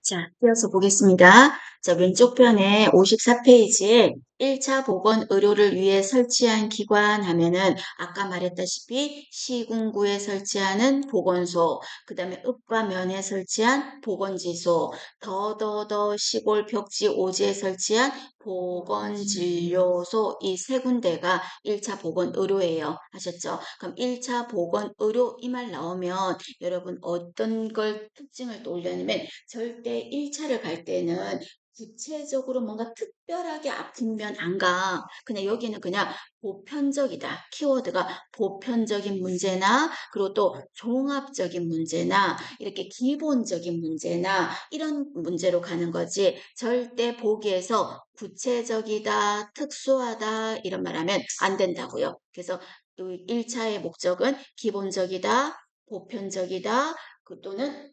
자, 이어서 보겠습니다. 자, 왼쪽 편에 54페이지에 1차 보건 의료를 위해 설치한 기관 하면은 아까 말했다시피 시군구에 설치하는 보건소, 그 다음에 읍과 면에 설치한 보건지소, 더 시골 벽지 오지에 설치한 보건진료소 이 세 군데가 1차 보건 의료예요. 아셨죠? 그럼 1차 보건 의료 이 말 나오면 여러분 어떤 걸 특징을 떠올려냐면 절대 1차를 갈 때는 구체적으로 뭔가 특별하게 아프면 안 가. 그냥 여기는 그냥 보편적이다. 키워드가 보편적인 문제나 그리고 또 종합적인 문제나 이렇게 기본적인 문제나 이런 문제로 가는 거지. 절대 보기에서 구체적이다, 특수하다 이런 말하면 안 된다고요. 그래서 또 1차의 목적은 기본적이다, 보편적이다, 또는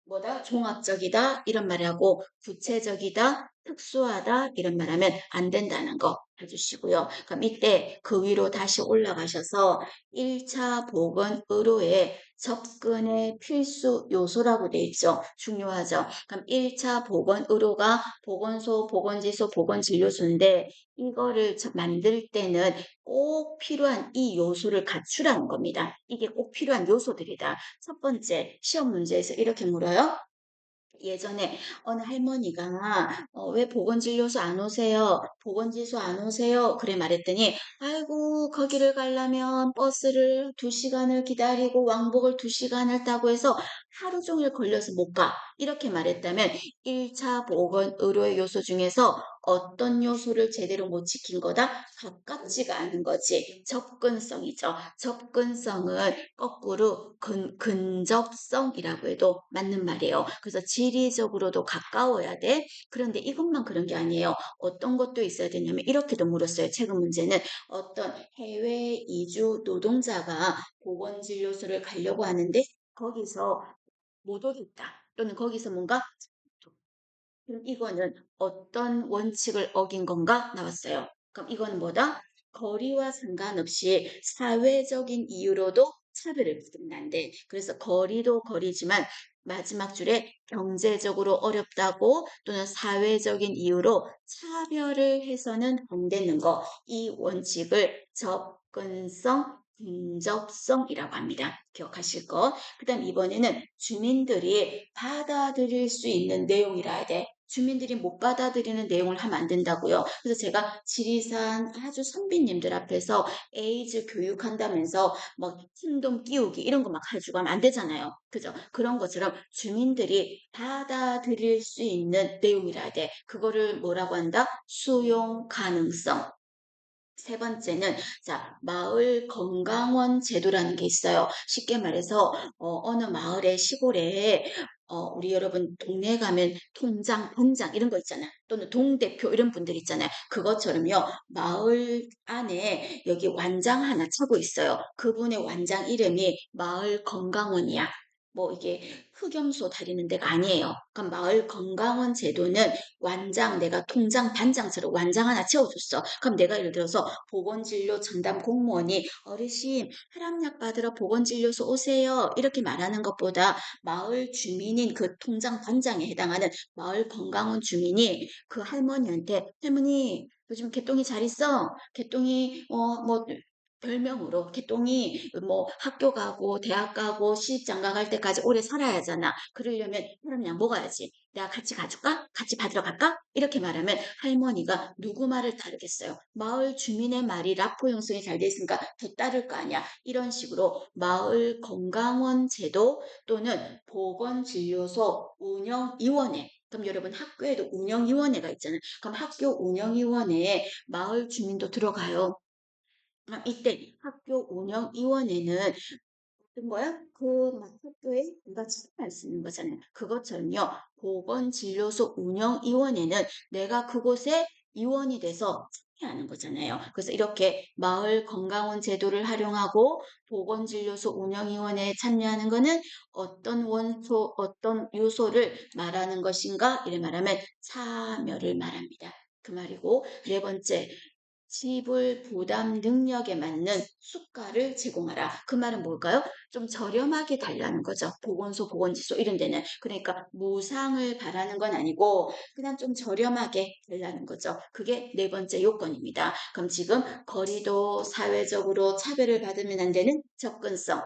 뭐다? 종합적이다 이런 말하고 구체적이다, 특수하다 이런 말하면 안 된다는 거 해주시고요. 그럼 이때 그 위로 다시 올라가셔서 1차 보건의료의 접근의 필수 요소라고 돼 있죠. 중요하죠. 그럼 1차 보건의료가 보건소, 보건지소, 보건진료소인데 이거를 만들 때는 꼭 필요한 이 요소를 갖추라는 겁니다. 이게 꼭 필요한 요소들이다. 첫 번째, 시험 문제에서 이렇게 물어요. 예전에 어느 할머니가 왜 보건진료소 안 오세요? 보건지소 안 오세요? 그래 말했더니 아이고 거기를 가려면 버스를 2시간을 기다리고 왕복을 2시간을 타고 해서 하루 종일 걸려서 못 가. 이렇게 말했다면 1차 보건 의료의 요소 중에서 어떤 요소를 제대로 못 지킨 거다? 가깝지가 않은 거지. 접근성이죠. 접근성은 거꾸로 근접성이라고 해도 맞는 말이에요. 그래서 지리적으로도 가까워야 돼. 그런데 이것만 그런 게 아니에요. 어떤 것도 있어야 되냐면 이렇게도 물었어요. 최근 문제는 어떤 해외 이주 노동자가 보건진료소를 가려고 하는데 거기서 못 오겠다. 또는 거기서 뭔가 그럼 이거는 어떤 원칙을 어긴 건가 나왔어요. 그럼 이건 뭐다? 거리와 상관없이 사회적인 이유로도 차별을 받는다는데 그래서 거리도 거리지만 마지막 줄에 경제적으로 어렵다고 또는 사회적인 이유로 차별을 해서는 안 되는 거. 이 원칙을 접근성, 근접성이라고 합니다. 기억하실 거. 그 다음 이번에는 주민들이 받아들일 수 있는 내용이라 돼. 주민들이 못 받아들이는 내용을 하면 안 된다고요. 그래서 제가 지리산 아주 선비님들 앞에서 에이즈 교육한다면서 뭐 킹덤 끼우기 이런 거 막 해주고 하면 안 되잖아요. 그죠? 그런 것처럼 주민들이 받아들일 수 있는 내용이라 돼. 그거를 뭐라고 한다? 수용 가능성. 세 번째는 자 마을 건강원 제도라는 게 있어요. 쉽게 말해서 어느 마을의 시골에 우리 여러분 동네 가면 통장, 본장 이런 거 있잖아요. 또는 동대표 이런 분들 있잖아요. 그것처럼요. 마을 안에 여기 완장 하나 차고 있어요. 그분의 완장 이름이 마을 건강원이야. 뭐 이게 흑염소 다리는 데가 아니에요. 그럼 마을 건강원 제도는 완장 내가 통장 반장처럼 완장 하나 채워줬어. 그럼 내가 예를 들어서 보건진료 전담 공무원이 어르신 혈압약 받으러 보건진료소 오세요. 이렇게 말하는 것보다 마을 주민인 그 통장 반장에 해당하는 마을 건강원 주민이 그 할머니한테 할머니 요즘 개똥이 잘 있어? 개똥이 뭐 별명으로 개똥이 뭐 학교 가고 대학 가고 시집장가 갈 때까지 오래 살아야 하잖아. 그러려면 혈압약 먹어야지. 내가 같이 가줄까? 같이 받으러 갈까? 이렇게 말하면 할머니가 누구 말을 따르겠어요? 마을 주민의 말이 라포 형성이 잘 돼 있으니까 더 따를 거 아니야. 이런 식으로 마을 건강원 제도 또는 보건진료소 운영위원회 그럼 여러분 학교에도 운영위원회가 있잖아요. 그럼 학교 운영위원회에 마을 주민도 들어가요. 이때 학교 운영위원회는 어떤 거야? 막 학교에 내가 참여할 수 있는 거잖아요. 그것처럼요. 보건진료소 운영위원회는 내가 그곳에 위원이 돼서 참여하는 거잖아요. 그래서 이렇게 마을 건강원 제도를 활용하고 보건진료소 운영위원회에 참여하는 거는 어떤 원소, 어떤 요소를 말하는 것인가? 이를 말하면 참여를 말합니다. 그 말이고 네 번째 지불 부담 능력에 맞는 수가를 제공하라. 그 말은 뭘까요? 좀 저렴하게 달라는 거죠. 보건소, 보건지소 이런 데는. 그러니까 무상을 바라는 건 아니고 그냥 좀 저렴하게 달라는 거죠. 그게 네 번째 요건입니다. 그럼 지금 거리도 사회적으로 차별을 받으면 안 되는 접근성,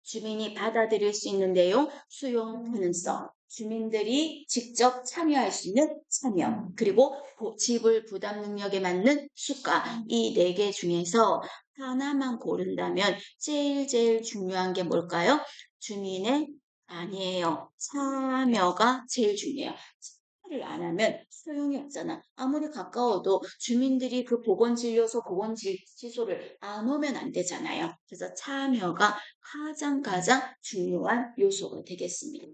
주민이 받아들일 수 있는 내용, 수용 가능성, 주민들이 직접 참여할 수 있는 참여, 그리고 지불 부담 능력에 맞는 수가, 이 네 개 중에서 하나만 고른다면 제일 중요한 게 뭘까요? 주민의 아니에요. 참여가 제일 중요해요. 참여를 안 하면 소용이 없잖아. 아무리 가까워도 주민들이 그 보건진료소, 보건지소를 안 오면 안 되잖아요. 그래서 참여가 가장 중요한 요소가 되겠습니다.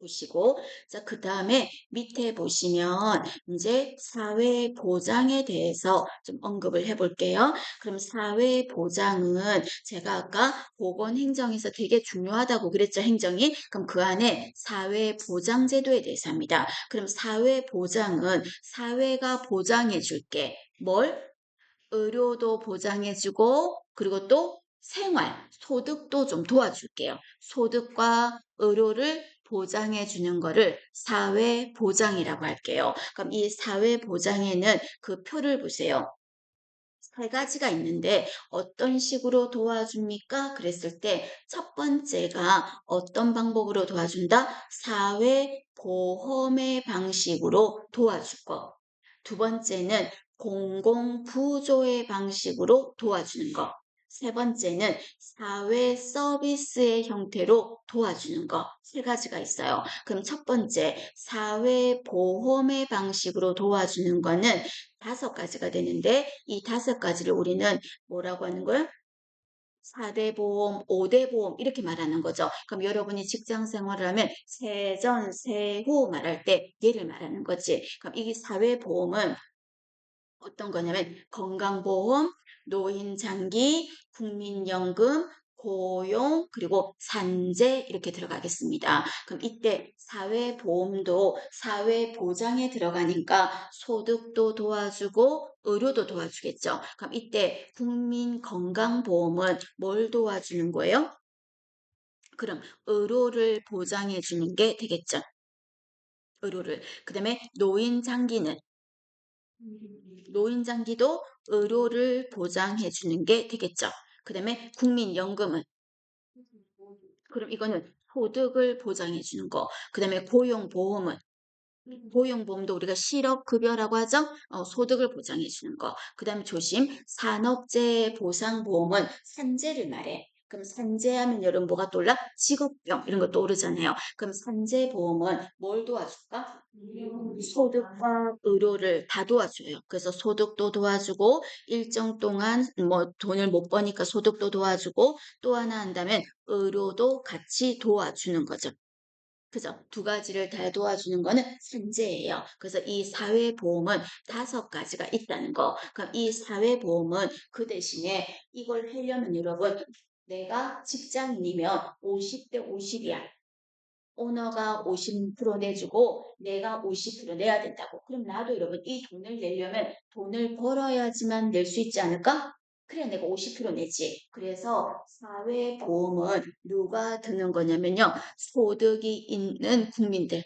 보시고, 자, 그 다음에 밑에 보시면 이제 사회보장에 대해서 좀 언급을 해볼게요. 그럼 사회보장은 제가 아까 보건행정에서 되게 중요하다고 그랬죠, 행정이. 그럼 그 안에 사회보장제도에 대해서 합니다. 그럼 사회보장은 사회가 보장해 줄게. 뭘? 의료도 보장해주고, 그리고 또 생활, 소득도 좀 도와줄게요. 소득과 의료를 보장해 주는 거를 사회보장이라고 할게요. 그럼 이 사회보장에는 그 표를 보세요. 세 가지가 있는데 어떤 식으로 도와줍니까? 그랬을 때 첫 번째가 어떤 방법으로 도와준다? 사회보험의 방식으로 도와줄 거. 두 번째는 공공부조의 방식으로 도와주는 거. 세 번째는 사회 서비스의 형태로 도와주는 거. 세 가지가 있어요. 그럼 첫 번째, 사회보험의 방식으로 도와주는 거는 다섯 가지가 되는데 이 다섯 가지를 우리는 뭐라고 하는 거예요? 4대 보험, 5대 보험 이렇게 말하는 거죠. 그럼 여러분이 직장 생활을 하면 세전, 세후 말할 때 얘를 말하는 거지. 그럼 이 사회보험은 어떤 거냐면 건강보험, 노인장기, 국민연금, 고용, 그리고 산재 이렇게 들어가겠습니다. 그럼 이때 사회보험도 사회보장에 들어가니까 소득도 도와주고 의료도 도와주겠죠. 그럼 이때 국민건강보험은 뭘 도와주는 거예요? 그럼 의료를 보장해 주는 게 되겠죠. 의료를. 그 다음에 노인장기는 노인장기도 의료를 보장해 주는 게 되겠죠. 그 다음에 국민연금은 그럼 이거는 소득을 보장해 주는 거. 그 다음에 고용보험은 고용보험도 우리가 실업급여라고 하죠. 소득을 보장해 주는 거. 그 다음에 조심 산업재해 보상보험은 산재를 말해. 그럼 산재하면 여러분 뭐가 떠올라? 직업병 이런 거 떠오르잖아요. 그럼 산재보험은 뭘 도와줄까? 소득과 의료를 다 도와줘요. 그래서 소득도 도와주고 일정 동안 뭐 돈을 못 버니까 소득도 도와주고 또 하나 한다면 의료도 같이 도와주는 거죠. 그죠? 두 가지를 다 도와주는 거는 산재예요. 그래서 이 사회보험은 다섯 가지가 있다는 거. 그럼 이 사회보험은 그 대신에 이걸 하려면 여러분 내가 직장인이면 50대 50이야. 오너가 50% 내주고 내가 50% 내야 된다고. 그럼 나도 여러분 이 돈을 내려면 돈을 벌어야지만 낼 수 있지 않을까? 그래 내가 50% 내지. 그래서 사회보험은 누가 드는 거냐면요. 소득이 있는 국민들.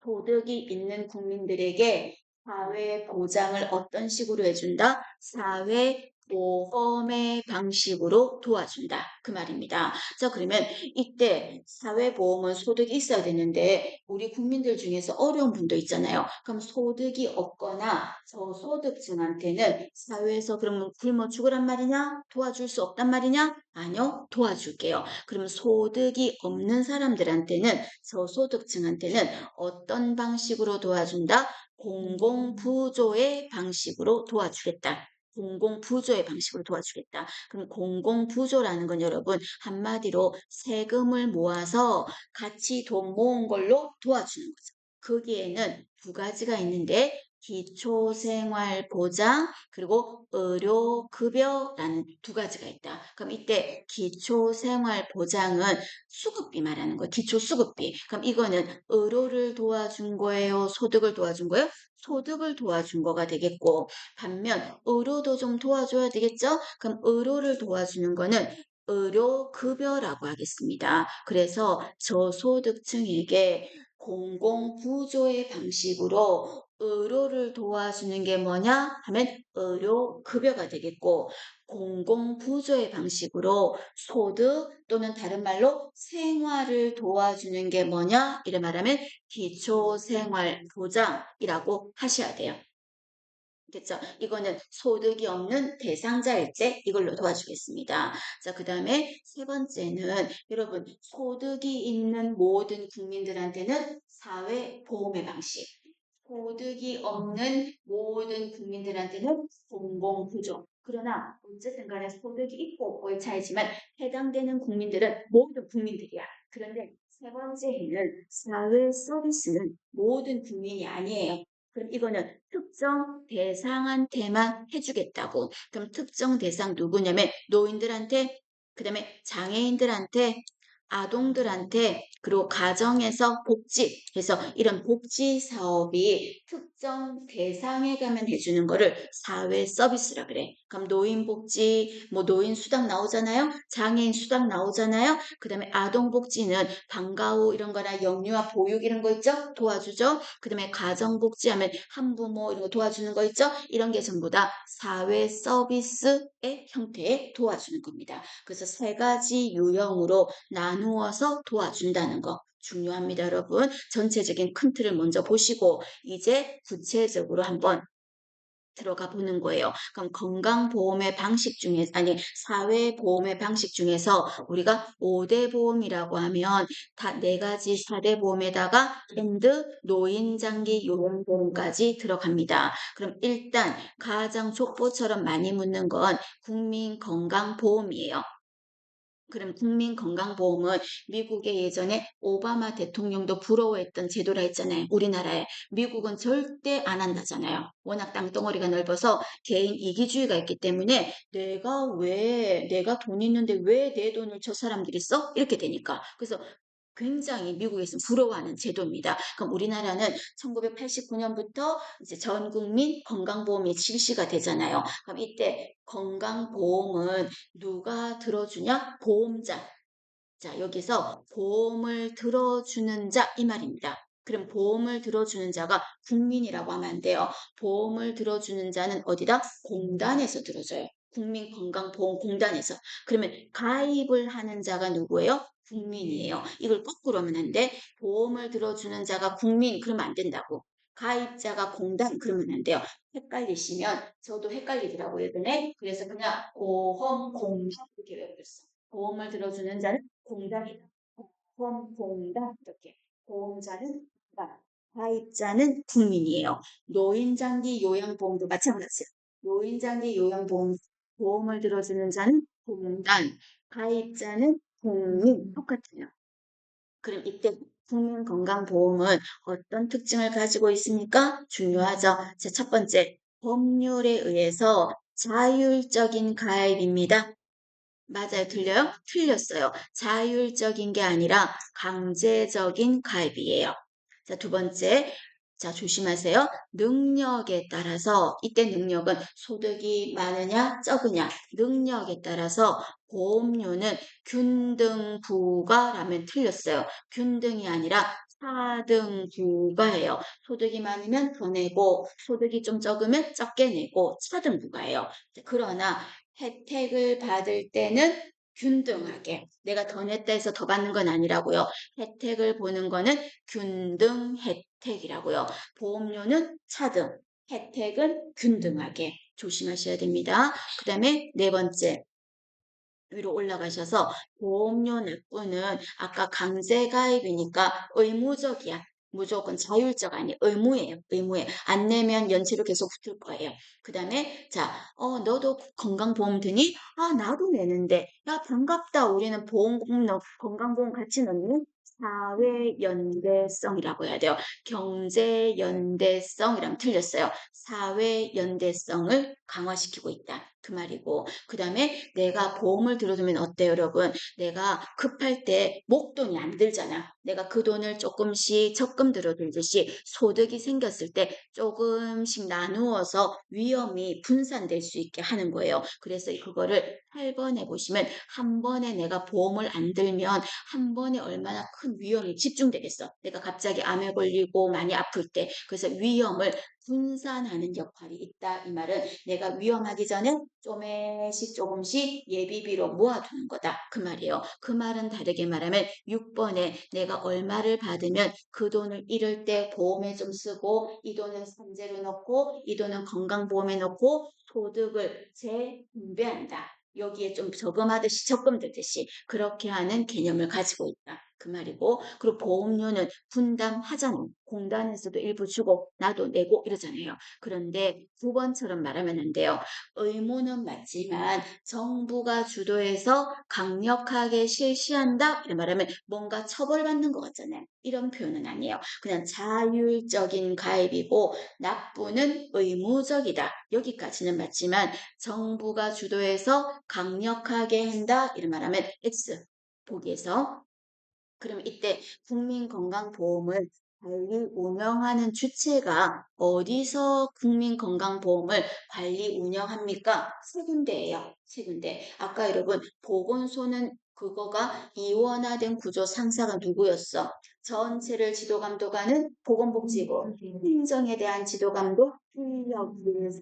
소득이 있는 국민들에게 사회 보장을 어떤 식으로 해준다? 사회 보험의 방식으로 도와준다. 그 말입니다. 자, 그러면 이때 사회보험은 소득이 있어야 되는데 우리 국민들 중에서 어려운 분도 있잖아요. 그럼 소득이 없거나 저소득층한테는 사회에서 그러면 굶어 죽으란 말이냐? 도와줄 수 없단 말이냐? 아니요, 도와줄게요. 그럼 소득이 없는 사람들한테는 저소득층한테는 어떤 방식으로 도와준다? 공공부조의 방식으로 도와주겠다. 공공부조의 방식으로 도와주겠다. 그럼 공공부조라는 건 여러분 한마디로 세금을 모아서 같이 돈 모은 걸로 도와주는 거죠. 거기에는 두 가지가 있는데 기초생활보장 그리고 의료급여라는 두 가지가 있다. 그럼 이때 기초생활보장은 수급비 말하는 거, 기초수급비. 그럼 이거는 의료를 도와준 거예요? 소득을 도와준 거예요? 소득을 도와준 거가 되겠고, 반면 의료도 좀 도와줘야 되겠죠? 그럼 의료를 도와주는 거는 의료급여라고 하겠습니다. 그래서 저소득층에게 공공부조의 방식으로 의료를 도와주는 게 뭐냐 하면 의료급여가 되겠고, 공공부조의 방식으로 소득 또는 다른 말로 생활을 도와주는 게 뭐냐 이래 말하면 기초생활보장이라고 하셔야 돼요. 됐죠? 이거는 소득이 없는 대상자일 때 이걸로 도와주겠습니다. 자, 그 다음에 세 번째는 여러분 소득이 있는 모든 국민들한테는 사회보험의 방식. 소득이 없는 모든 국민들한테는 공공부조. 그러나 어쨌든 간에 소득이 있고 없고의 차이지만 해당되는 국민들은 모든 국민들이야. 그런데 세 번째에는 사회 서비스는 모든 국민이 아니에요. 그럼 이거는 특정 대상한테만 해주겠다고. 그럼 특정 대상 누구냐면 노인들한테, 그 다음에 장애인들한테, 아동들한테, 그리고 가정에서 복지, 그래서 이런 복지 사업이 특정 대상에 가면 해주는 거를 사회 서비스라 그래. 그럼 노인 복지, 뭐 노인 수당 나오잖아요. 장애인 수당 나오잖아요. 그 다음에 아동 복지는 방과 후 이런 거나 영유아 보육 이런 거 있죠? 도와주죠. 그 다음에 가정 복지하면 한부모 이런 거 도와주는 거 있죠? 이런 게 전부 다 사회 서비스의 형태에 도와주는 겁니다. 그래서 세 가지 유형으로 나누어서 도와준다는 거 중요합니다, 여러분. 전체적인 큰 틀을 먼저 보시고 이제 구체적으로 한번 들어가 보는 거예요. 그럼 건강보험의 방식 중에, 아니, 사회보험의 방식 중에서 우리가 5대 보험이라고 하면 다 4가지 4대 보험에다가 밴드, 노인장기 요양보험까지 들어갑니다. 그럼 일단 가장 족보처럼 많이 묻는 건 국민건강보험이에요. 그럼 국민건강보험은 미국의 예전에 오바마 대통령도 부러워했던 제도라 했잖아요. 우리나라에. 미국은 절대 안 한다잖아요. 워낙 땅덩어리가 넓어서 개인 이기주의가 있기 때문에 내가 돈 있는데 왜 내 돈을 저 사람들이 써? 이렇게 되니까. 그래서 굉장히 미국에서 부러워하는 제도입니다. 그럼 우리나라는 1989년부터 이제 전 국민 건강보험이 실시가 되잖아요. 그럼 이때 건강보험은 누가 들어주냐? 보험자. 자, 여기서 보험을 들어주는 자 이 말입니다. 그럼 보험을 들어주는 자가 국민이라고 하면 안 돼요. 보험을 들어주는 자는 어디다? 공단에서 들어줘요. 국민건강보험공단에서. 그러면 가입을 하는 자가 누구예요? 국민이에요. 이걸 거꾸로 하면 안 돼. 보험을 들어주는 자가 국민, 그러면 안 된다고. 가입자가 공단, 그러면 안 돼요. 헷갈리시면 저도 헷갈리더라고요, 예전에. 그래서 그냥 보험공단 이렇게 외웠어요. 보험을 들어주는 자는 공단이다. 보험공단 이렇게. 보험자는 공단, 가입자는 국민이에요. 노인장기 요양보험도 마찬가지예요. 노인장기 요양보험 보험을 들어주는 자는 공단, 가입자는 국민 똑같아요. 그럼 이때 국민건강보험은 어떤 특징을 가지고 있습니까? 중요하죠. 자, 첫 번째, 법률에 의해서 자율적인 가입입니다. 맞아요. 틀려요? 틀렸어요. 자율적인 게 아니라 강제적인 가입이에요. 자, 두 번째. 자, 조심하세요. 능력에 따라서, 이때 능력은 소득이 많으냐, 적으냐, 능력에 따라서 보험료는 균등 부과라면 틀렸어요. 균등이 아니라 차등 부과예요. 소득이 많으면 더 내고, 소득이 좀 적으면 적게 내고, 차등 부과예요. 그러나 혜택을 받을 때는 균등하게 내가 더 냈다 해서 더 받는 건 아니라고요. 혜택을 보는 거는 균등 혜택이라고요. 보험료는 차등, 혜택은 균등하게 조심하셔야 됩니다. 그 다음에 네 번째 위로 올라가셔서 보험료 납부는 아까 강제가입이니까 의무적이야. 무조건 자율적 아니 의무예요. 의무에 안 내면 연체로 계속 붙을 거예요. 그 다음에 자, 너도 건강보험 드니? 아, 나도 내는데. 야, 반갑다. 우리는 건강보험 같이 넣는 사회연대성이라고 해야 돼요. 경제연대성이라면 틀렸어요. 사회연대성을 강화시키고 있다. 그 말이고. 그 다음에 내가 보험을 들어두면 어때요, 여러분? 내가 급할 때 목돈이 안 들잖아. 내가 그 돈을 조금씩 적금 들어들듯이 소득이 생겼을 때 조금씩 나누어서 위험이 분산될 수 있게 하는 거예요. 그래서 그거를 8번 해보시면 한 번에 내가 보험을 안 들면 한 번에 얼마나 큰 위험이 집중되겠어. 내가 갑자기 암에 걸리고 많이 아플 때. 그래서 위험을 분산하는 역할이 있다. 이 말은 내가 위험하기 전에 조금씩 조금씩 예비비로 모아두는 거다. 그 말이에요. 그 말은 다르게 말하면 6번에 내가 얼마를 받으면 그 돈을 잃을 때 보험에 좀 쓰고 이 돈은 산재로 넣고 이 돈은 건강보험에 넣고 소득을 재분배한다. 여기에 좀 저금하듯이 적금 들듯이 그렇게 하는 개념을 가지고 있다. 그 말이고 그리고 보험료는 분담하잖아요. 공단에서도 일부 주고 나도 내고 이러잖아요. 그런데 9번처럼 말하면 안 돼요. 의무는 맞지만 정부가 주도해서 강력하게 실시한다 이렇게 말하면 뭔가 처벌받는 것 같잖아요. 이런 표현은 아니에요. 그냥 자율적인 가입이고 납부는 의무적이다. 여기까지는 맞지만 정부가 주도해서 강력하게 한다 이런 말하면 X 보기에서 그럼 이때 국민건강보험을 관리 운영하는 주체가 어디서 국민건강보험을 관리 운영합니까? 세 군데예요. 세 군데. 아까 여러분 보건소는 그거가 이원화된 구조 상사가 누구였어? 전체를 지도 감독하는 보건복지부, 행정에 대한 지도 감독, 인력위에서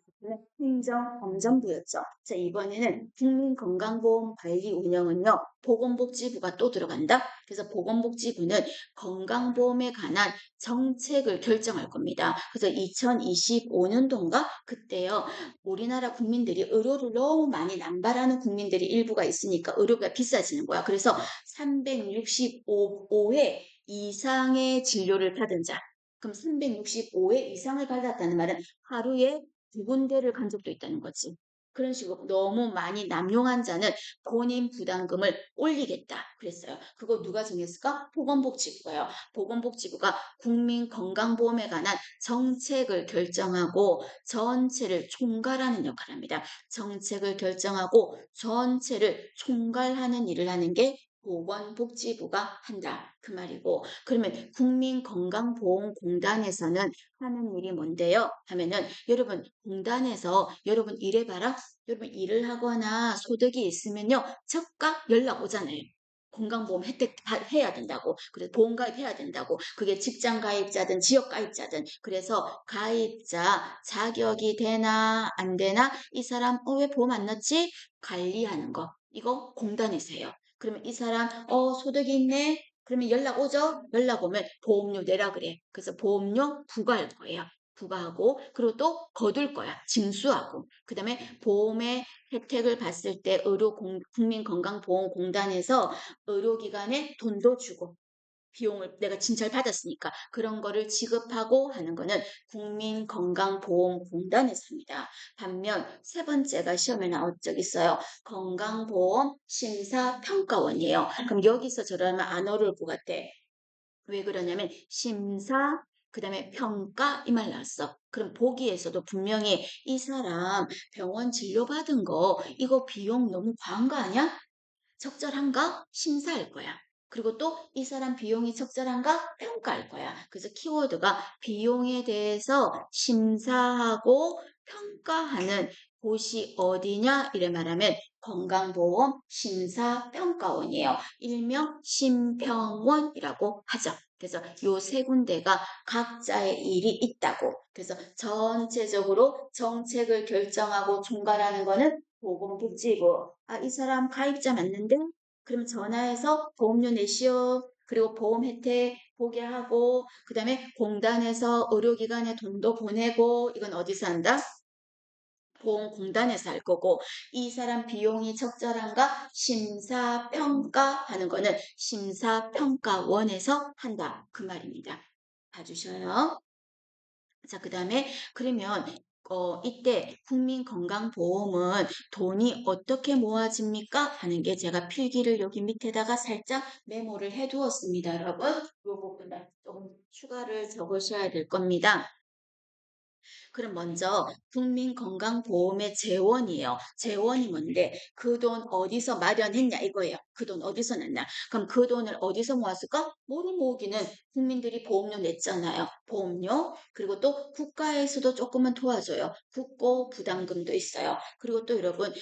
행정검정부였죠. 자, 이번에는 국민건강보험관리 운영은요, 보건복지부가 또 들어간다. 그래서 보건복지부는 건강보험에 관한 정책을 결정할 겁니다. 그래서 2025년도인가 그때요. 우리나라 국민들이 의료를 너무 많이 남발하는 국민들이 일부가 있으니까 의료가 비싸지는 거야. 그래서 365회 이상의 진료를 받은 자. 그럼 365회 이상을 받았다는 말은 하루에 2군데를 간 적도 있다는 거지. 그런 식으로 너무 많이 남용한 자는 본인 부담금을 올리겠다 그랬어요. 그거 누가 정했을까? 보건복지부가요. 보건복지부가 국민건강보험에 관한 정책을 결정하고 전체를 총괄하는 역할을 합니다. 정책을 결정하고 전체를 총괄하는 일을 하는 게 보건복지부가 한다. 그 말이고 그러면 국민건강보험공단에서는 하는 일이 뭔데요? 하면은 여러분 공단에서 여러분 일해봐라. 여러분 일을 하거나 소득이 있으면요. 즉각 연락 오잖아요. 건강보험 혜택 해야 된다고. 그래서 보험 가입해야 된다고. 그게 직장 가입자든 지역 가입자든. 그래서 가입자 자격이 되나 안 되나 이 사람 왜 보험 안 넣지? 관리하는 거. 이거 공단에서 해요. 그러면 이 사람 소득이 있네. 그러면 연락 오죠? 연락 오면 보험료 내라 그래. 그래서 보험료 부과할 거예요. 부과하고 그리고 또 거둘 거야. 징수하고. 그다음에 보험의 혜택을 봤을 때 국민건강보험공단에서 의료기관에 돈도 주고 비용을 내가 진찰 받았으니까 그런 거를 지급하고 하는 거는 국민건강보험공단에서 합니다. 반면 세 번째가 시험에 나온 적 있어요. 건강보험 심사평가원이에요. 그럼 여기서 저러면 안 어려울 것 같아. 왜 그러냐면 심사 그다음에 평가 이 말 나왔어. 그럼 보기에서도 분명히 이 사람 병원 진료받은 거 이거 비용 너무 과한 거 아니야? 적절한가? 심사할 거야. 그리고 또 이 사람 비용이 적절한가? 평가할 거야. 그래서 키워드가 비용에 대해서 심사하고 평가하는 곳이 어디냐? 이래 말하면 건강보험 심사평가원이에요. 일명 심평원이라고 하죠. 그래서 요 세 군데가 각자의 일이 있다고. 그래서 전체적으로 정책을 결정하고 총괄하는 거는 보건복지부. 아, 이 사람 가입자 맞는데? 그럼 전화해서 보험료 내시오. 그리고 보험 혜택 보게 하고, 그 다음에 공단에서 의료기관에 돈도 보내고, 이건 어디서 한다? 보험공단에서 할 거고, 이 사람 비용이 적절한가? 심사평가하는 거는 심사평가원에서 한다. 그 말입니다. 봐주셔요. 자, 그 다음에 그러면 이때 국민건강보험은 돈이 어떻게 모아집니까? 하는 게 제가 필기를 여기 밑에다가 살짝 메모를 해두었습니다, 여러분. 요거 조금 추가를 적으셔야 될 겁니다. 그럼 먼저 국민건강보험의 재원이에요. 재원이 뭔데? 그 돈 어디서 마련했냐 이거예요. 그 돈 어디서 냈냐? 그럼 그 돈을 어디서 모았을까? 뭐로 모으기는 국민들이 보험료 냈잖아요. 보험료. 그리고 또 국가에서도 조금은 도와줘요. 국고 부담금도 있어요. 그리고 또 여러분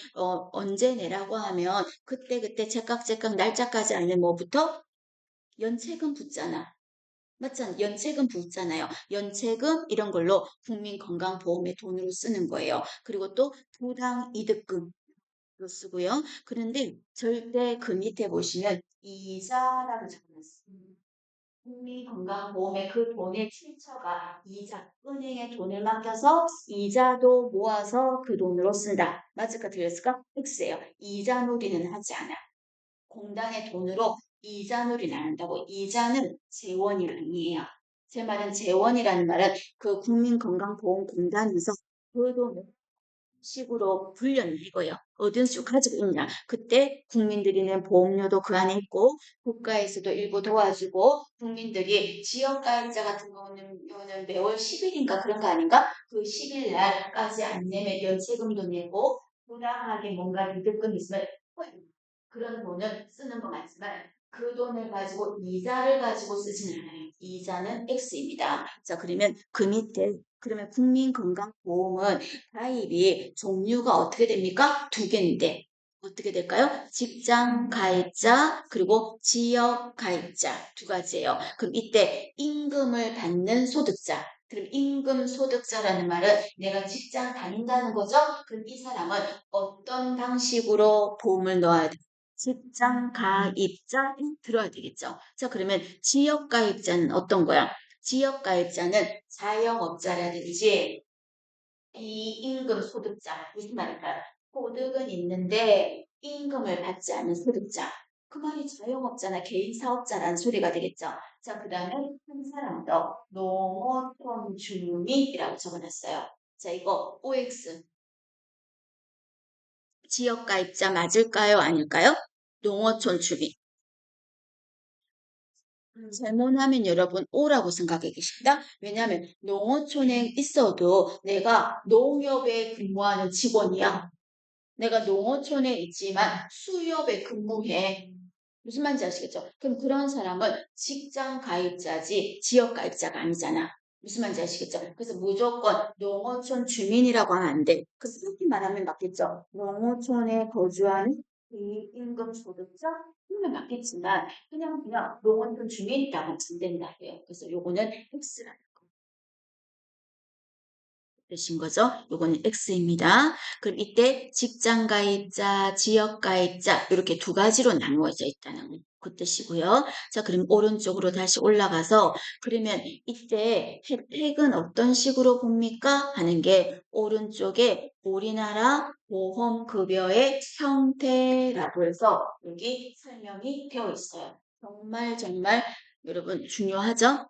언제 내라고 하면 그때그때 제깍제깍 날짜까지 알면 뭐부터? 연체금 붙잖아. 맞잖아. 연체금 붙잖아요. 연체금 이런 걸로 국민건강보험에 돈으로 쓰는 거예요. 그리고 또 부당 이득금로 쓰고요. 그런데 절대 그 밑에 보시면 이자라고 적어놨어요. 국민건강보험에 그 돈의 출처가 이자, 은행에 돈을 맡겨서 이자도 모아서 그 돈으로 쓴다. 맞을까 들렸을까? X예요. 이자 놀이는 하지 않아. 공단의 돈으로 이자놀이를 안 한다고. 이자는 재원이 아니에요. 제 말은 재원이라는 말은 그 국민건강보험공단에서 그 돈을 식으로 불렸네 이거예요. 어떤 식으로 가지고 있냐. 그때 국민들이 낸 보험료도 그 안에 있고 국가에서도 일부 도와주고 국민들이 지역가입자 같은 경우는 매월 10일인가 그런 거 아닌가? 그 10일 날까지 안 내면 연체금도 내고 부당하게 뭔가 이득금 있으면 그런 돈을 쓰는 것 같지만 그 돈을 가지고 이자를 가지고 쓰지는 않아요. 이자는 X입니다. 자, 그러면 그 밑에 그러면 국민건강보험은 가입이 종류가 어떻게 됩니까? 두 개인데 어떻게 될까요? 직장 가입자 그리고 지역 가입자 두 가지예요. 그럼 이때 임금을 받는 소득자. 그럼 임금 소득자라는 말은 내가 직장 다닌다는 거죠? 그럼 이 사람은 어떤 방식으로 보험을 넣어야 돼? 직장 가입자에 들어야 되겠죠. 자, 그러면 지역 가입자는 어떤 거야? 지역 가입자는 자영업자라든지 비임금 소득자. 무슨 말일까요? 소득은 있는데 임금을 받지 않는 소득자. 그 말이 자영업자나 개인 사업자라는 소리가 되겠죠. 자, 그 다음에 한 사람 더 농어촌 주민이라고 적어놨어요. 자, 이거 OX 지역 가입자 맞을까요? 아닐까요? 농어촌 주민. 잘못하면 여러분 O라고 생각해 계십니다. 왜냐하면 농어촌에 있어도 내가 농협에 근무하는 직원이야. 내가 농어촌에 있지만 수협에 근무해. 무슨 말인지 아시겠죠? 그럼 그런 사람은 직장 가입자지 지역 가입자가 아니잖아. 무슨 말인지 아시겠죠? 그래서 무조건 농어촌 주민이라고 하면 안 돼. 그래서 그렇게 말하면 맞겠죠? 농어촌에 거주하는 비임금 소득자? 그러면 맞겠지만 그냥 농어촌 주민이라고 하면 안 된다고요. 그래서 요거는 X라는 되신 거죠? 요거는 X입니다. 그럼 이때 직장 가입자, 지역 가입자 이렇게 두 가지로 나누어져 있다는 그 뜻이고요. 자, 그럼 오른쪽으로 다시 올라가서 그러면 이때 혜택은 어떤 식으로 봅니까? 하는 게 오른쪽에 우리나라 보험급여의 형태라고 해서 여기 설명이 되어 있어요. 정말 여러분 중요하죠?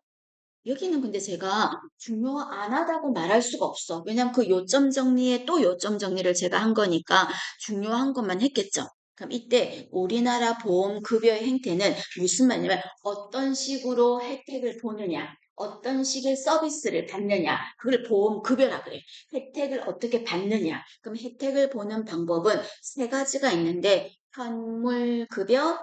여기는 근데 제가 중요 안 하다고 말할 수가 없어. 왜냐면 그 요점 정리에 또 요점 정리를 제가 한 거니까 중요한 것만 했겠죠. 그럼 이때 우리나라 보험 급여의 행태는 무슨 말이냐면 어떤 식으로 혜택을 보느냐, 어떤 식의 서비스를 받느냐, 그걸 보험 급여라 그래. 혜택을 어떻게 받느냐. 그럼 혜택을 보는 방법은 세 가지가 있는데 현물 급여,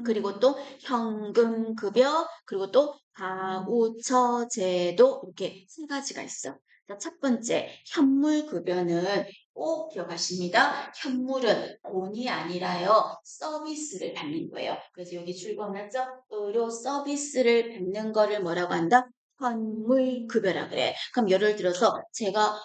그리고 또 현금급여, 그리고 또 가우처제도 이렇게 세 가지가 있어. 자, 첫 번째, 현물급여는 꼭 기억하십니다. 현물은 돈이 아니라요, 서비스를 받는 거예요. 그래서 여기 출범했죠? 의료 서비스를 받는 거를 뭐라고 한다? 현물급여라 그래. 그럼 예를 들어서 제가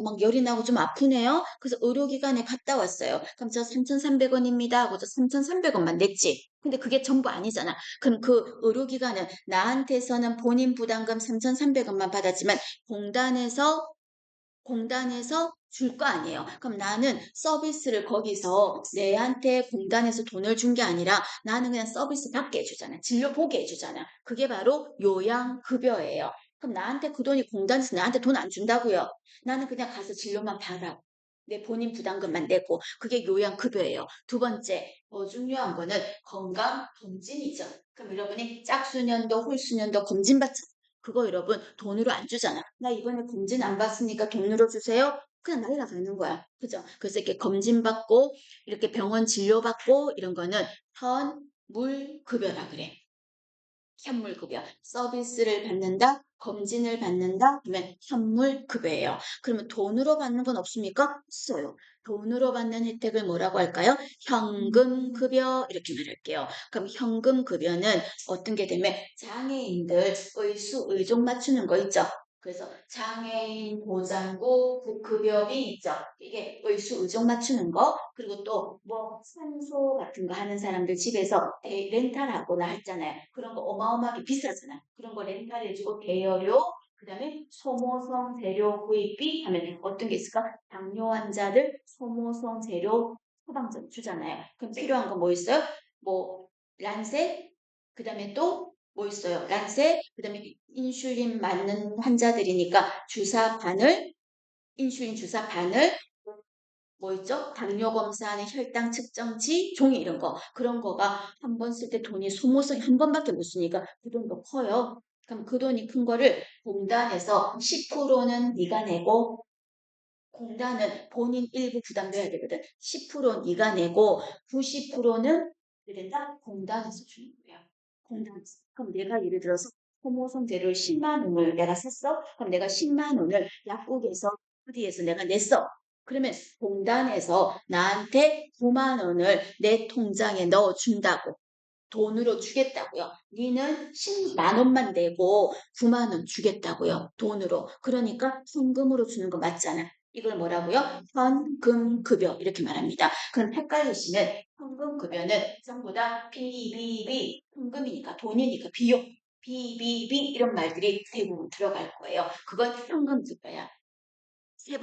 막 열이 나고 좀 아프네요. 그래서 의료기관에 갔다 왔어요. 그럼 저 3,300원입니다 하고 저 3,300원만 냈지. 근데 그게 전부 아니잖아. 그럼 그 의료기관은 나한테서는 본인 부담금 3,300원만 받았지만 공단에서 줄 거 아니에요. 그럼 나는 서비스를 거기서 내한테 공단에서 돈을 준 게 아니라 나는 그냥 서비스 받게 해주잖아. 진료 보게 해주잖아. 그게 바로 요양급여예요. 그럼 나한테 그 돈이 공단에서 나한테 돈 안 준다고요. 나는 그냥 가서 진료만 받아. 내 본인 부담금만 내고 그게 요양급여예요. 두 번째, 더 중요한 거는 건강검진이죠. 그럼 여러분이 짝수년도, 홀수년도 검진 받잖아요. 그거 여러분 돈으로 안 주잖아. 나 이번에 검진 안 받으니까 돈으로 주세요. 그냥 날라가는 거야. 그죠? 그래서 이렇게 검진 받고 이렇게 병원 진료 받고 이런 거는 현물급여라 그래. 현물급여. 서비스를 받는다, 검진을 받는다, 그러면 현물급여예요. 그러면 돈으로 받는 건 없습니까? 있어요. 돈으로 받는 혜택을 뭐라고 할까요? 현금급여 이렇게 말할게요. 그럼 현금급여는 어떤 게 되면 장애인들 의수 의족 맞추는 거 있죠? 그래서 장애인 보장국 급여비 있죠. 이게 의수 의족 맞추는 거 그리고 또 뭐 산소 같은 거 하는 사람들 집에서 렌탈하거나 했잖아요. 그런 거 어마어마하게 비싸잖아요. 그런 거 렌탈해주고 대여료 그다음에 소모성 재료 구입비 하면 어떤 게 있을까? 당뇨 환자들 소모성 재료 처방전 주잖아요. 그럼 필요한 거 뭐 있어요? 뭐 란세 그다음에 또 뭐 있어요? 란세 그다음에 인슐린 맞는 환자들이니까 주사 바늘 인슐린 주사 바늘 뭐 있죠? 당뇨 검사하는 혈당 측정지, 종이 이런 거. 그런 거가 한 번 쓸 때 돈이 소모성이 한 번밖에 못 쓰니까 그 돈도 커요. 그럼 그 돈이 큰 거를 공단에서 10%는 네가 내고 공단은 본인 일부 부담돼야 되거든. 10% 네가 내고 90%는 된다? 공단에서 주는 거예요. 공단에서. 그럼 내가 예를 들어서 소모성 재료를 10만 원을 내가 샀어? 그럼 내가 10만 원을 약국에서 어디에서 내가 냈어? 그러면 공단에서 나한테 9만 원을 내 통장에 넣어준다고. 돈으로 주겠다고요. 니는 10만 원만 내고 9만 원 주겠다고요. 돈으로. 그러니까 현금으로 주는 거 맞잖아. 이걸 뭐라고요? 현금급여 이렇게 말합니다. 그럼 헷갈리시면 현금급여는 전부 다 BBB 현금이니까 돈이니까 비용 BBB 이런 말들이 대부분 들어갈 거예요. 그건 현금급여야. 세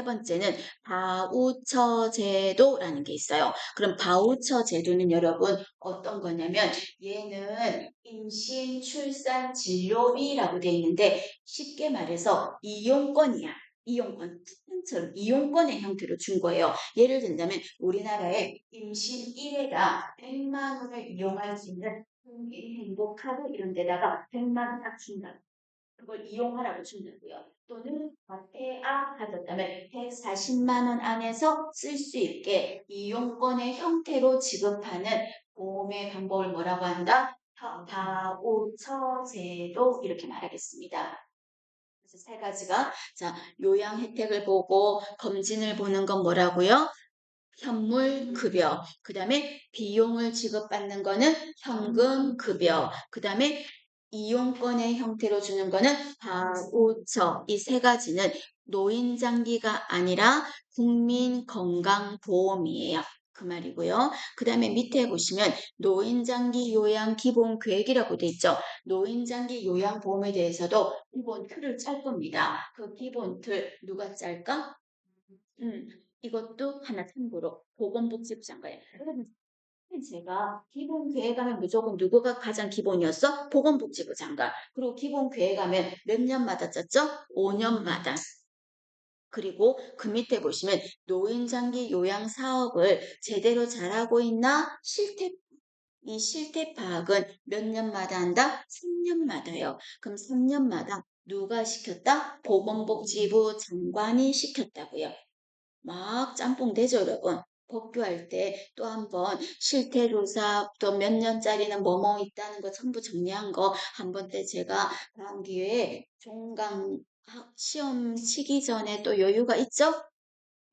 번째는 바우처 제도라는 게 있어요. 그럼 바우처 제도는 여러분 어떤 거냐면 얘는 임신, 출산, 진료비라고 돼 있는데 쉽게 말해서 이용권이야. 이용권, 쿠폰처럼 이용권의 형태로 준 거예요. 예를 들자면 우리나라에 임신 1회가 100만 원을 이용할 수 있는 행복카드 이런 데다가 100만 원 딱 준다. 그걸 이용하라고 준다고요. 또는 폐암 하셨다면 140만 원 안에서 쓸 수 있게 이용권의 형태로 지급하는 보험의 방법을 뭐라고 한다? 바우처 제도 이렇게 말하겠습니다. 그래서 세 가지가 자 요양 혜택을 보고 검진을 보는 건 뭐라고요? 현물 급여, 그 다음에 비용을 지급받는 거는 현금 급여, 그 다음에 이용권의 형태로 주는 거는 바우처. 이 세 가지는 노인장기가 아니라 국민건강보험이에요. 그 말이고요. 그 다음에 밑에 보시면 노인장기 요양 기본 계획이라고 돼 있죠. 노인장기 요양보험에 대해서도 기본 틀을 짤 겁니다. 그 기본 틀 누가 짤까? 음, 이것도 하나 참고로 보건복지부 장관이에요. 그러면 제가 기본 계획하면 무조건 누구가 가장 기본이었어? 보건복지부 장관. 그리고 기본 계획하면 몇 년마다 짰죠? 5년마다. 그리고 그 밑에 보시면 노인장기 요양 사업을 제대로 잘하고 있나? 이 실태 파악은 몇 년마다 한다? 3년마다요. 그럼 3년마다 누가 시켰다? 보건복지부 장관이 시켰다고요. 막 짬뽕 되죠, 여러분. 법규할 때 또 한번 실태조사 또 몇 년짜리는 뭐뭐 있다는 거 전부 정리한 거 한번 때 제가 다음 기회에 종강 시험 치기 전에 또 여유가 있죠?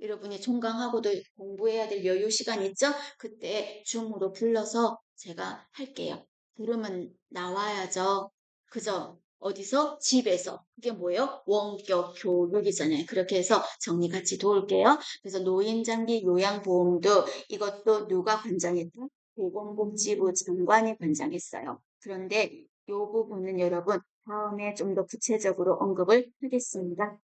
여러분이 종강하고도 공부해야 될 여유 시간 있죠? 그때 줌으로 불러서 제가 할게요. 부르면 나와야죠. 그죠? 어디서? 집에서. 그게 뭐예요? 원격 교육이잖아요. 그렇게 해서 정리 같이 도울게요. 그래서 노인장기 요양보험도 이것도 누가 관장했다? 보건복지부 장관이 관장했어요. 그런데 이 부분은 여러분 다음에 좀 더 구체적으로 언급을 하겠습니다.